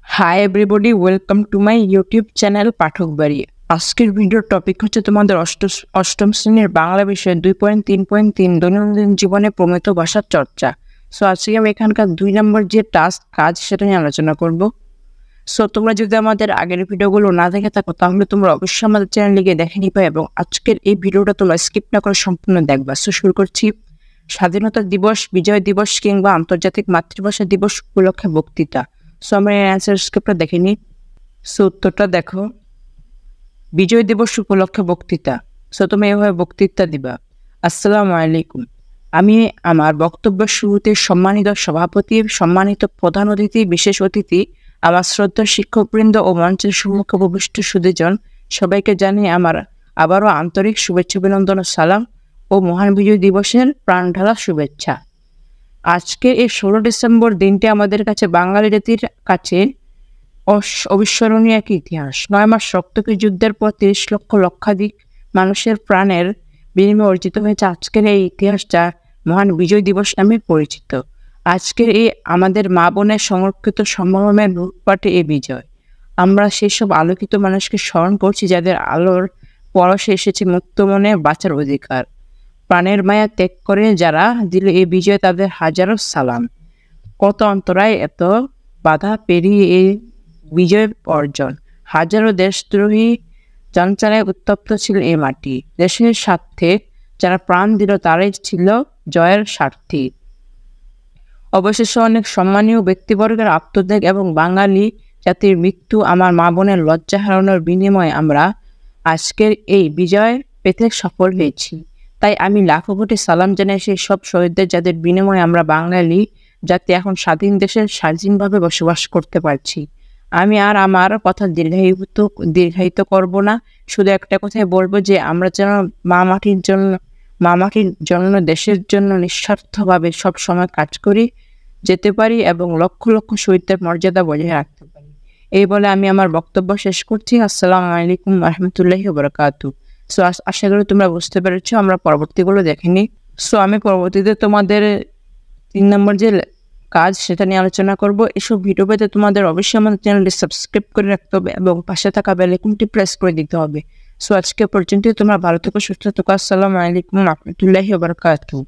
High everybody, welcome to my YouTube channel Pathak Bari. আজকের ভিডিওর topic হচ্ছে তোমাদের অষ্টম শ্রেণীর বাংলা বিষয়ে 2.3.3 দৈনন্দিন জীবনে প্রমিত ভাষার চর্চা। সো আজকে আমি এখানকার 2 নম্বর যে টাস্ক কাজ সেটা নিয়ে আলোচনা করব। সো তোমরা যদি আমাদের আগের ভিডিওগুলো না দেখে থাকো তাহলে তোমরা অবশ্যই আমাদের চ্যানেলে গিয়ে দেখে নিবে এবং আজকের এই ভিডিওটা তোমরা স্কিপ না করে সম্পূর্ণ দেখবা। সো শুরু করছি। স্বাধীনতা দিবস, বিজয় দিবস কিংবা আন্তর্জাতিক মাতৃভাষা দিবস উপলক্ষে বক্তৃতা। সো আমরা এই অ্যান্সার স্ক্রিপ্টটা দেখে নিই। সো উত্তরটা দেখো, বিজয় দিবস উপলক্ষে বক্তৃতা। সো তুমি এভাবে বক্তৃতা দিবা। আসসালামু আলাইকুম। আমি আমার বক্তব্যের শুরুতে সম্মানিত সভাপতি, সম্মানিত প্রধান অতিথি, বিশেষ অতিথি, আমার শ্রদ্ধা শিক্ষকবৃন্দ ও মঞ্চের সম্মুখে উপবিষ্ট সুধীজন সবাইকে জানিয়ে আমার আবারও আন্তরিক শুভেচ্ছা, অভিনন্দন ও সালাম ও মহান বিজয় দিবসের প্রাণঢালা শুভেচ্ছা। আজকের এই 16 ডিসেম্বর দিনটি আমাদের কাছে বাঙালি জাতির কাছে অবিস্মরণীয় এক ইতিহাস। 9 মাস রক্তক্ষয়ী যুদ্ধের পর 30 লক্ষ লক্ষাধিক মানুষের প্রাণের বিনিময়ে অর্জিত হয়েছে আজকের এই ইতিহাস, যা মহান বিজয় দিবস নামে পরিচিত। আজকের এই আমাদের মা বোনের সংরক্ষিত সম্ভ্রমের লুটপাটে এই বিজয়। আমরা সেসব আলোকিত মানুষকে স্মরণ করছি যাদের আলোর পরশে এসেছে মুক্ত মনে বাঁচার অধিকার। প্রাণের মায়া ত্যাগ করে যারা দিল এই বিজয়, তাদের হাজারো সালাম। কত অন্তরায়, এত বাধা পেরিয়ে এই বিজয় অর্জন। হাজারো দেশদ্রোহী চঞ্চলায় উত্তপ্ত ছিল এই মাটি। দেশের স্বার্থে যারা প্রাণ দিল তারাই ছিল জয়ের স্বার্থী। অবশেষে অনেক সম্মানীয় ব্যক্তিবর্গের আত্মত্যাগ এবং বাঙালি জাতির মৃত্যু, আমার মা বোনের লজ্জা হারানোর বিনিময়ে আমরা আজকের এই বিজয় পেতে সফল হয়েছি। তাই আমি লাখো কোটি সালাম জানাই সেই সব শহীদদের, যাদের বিনিময়ে আমরা বাঙালি জাতি এখন স্বাধীন দেশে স্বাধীনভাবে বসবাস করতে পারছি। আমি আর আমার কথা দীর্ঘায়িত করব না। শুধু একটা কথাই বলবো যে আমরা যেন মা মাটির জন্য দেশের জন্য নিঃস্বার্থভাবে সব সময় কাজ করি যেতে পারি এবং লক্ষ লক্ষ শহীদদের মর্যাদা বজায় রাখতে পারি। এই বলে আমি আমার বক্তব্য শেষ করছি। আসসালামু আলাইকুম রহমতুল্লাহি ওয়া বারাকাতুহু। সো আশা করি তোমরা বুঝতে পেরেছো। আমরা পরবর্তীগুলো দেখেনি। সো আমি পরবর্তীতে তোমাদের 3 নম্বর যে কাজ সেটা নিয়ে আলোচনা করব। এসব ভিডিও পেতে তোমাদের অবশ্যই আমাদের চ্যানেলটি সাবস্ক্রাইব করে রাখতে হবে এবং পাশে থাকা বেল আইকনটি প্রেস করে দিতে হবে। সো আজকে পর্যন্ত তোমরা ভালো থেকো, সুস্থ থেকো। আসসালামু আলাইকুম রহমতুল্লাহি ওয়া বারাকাতুহু।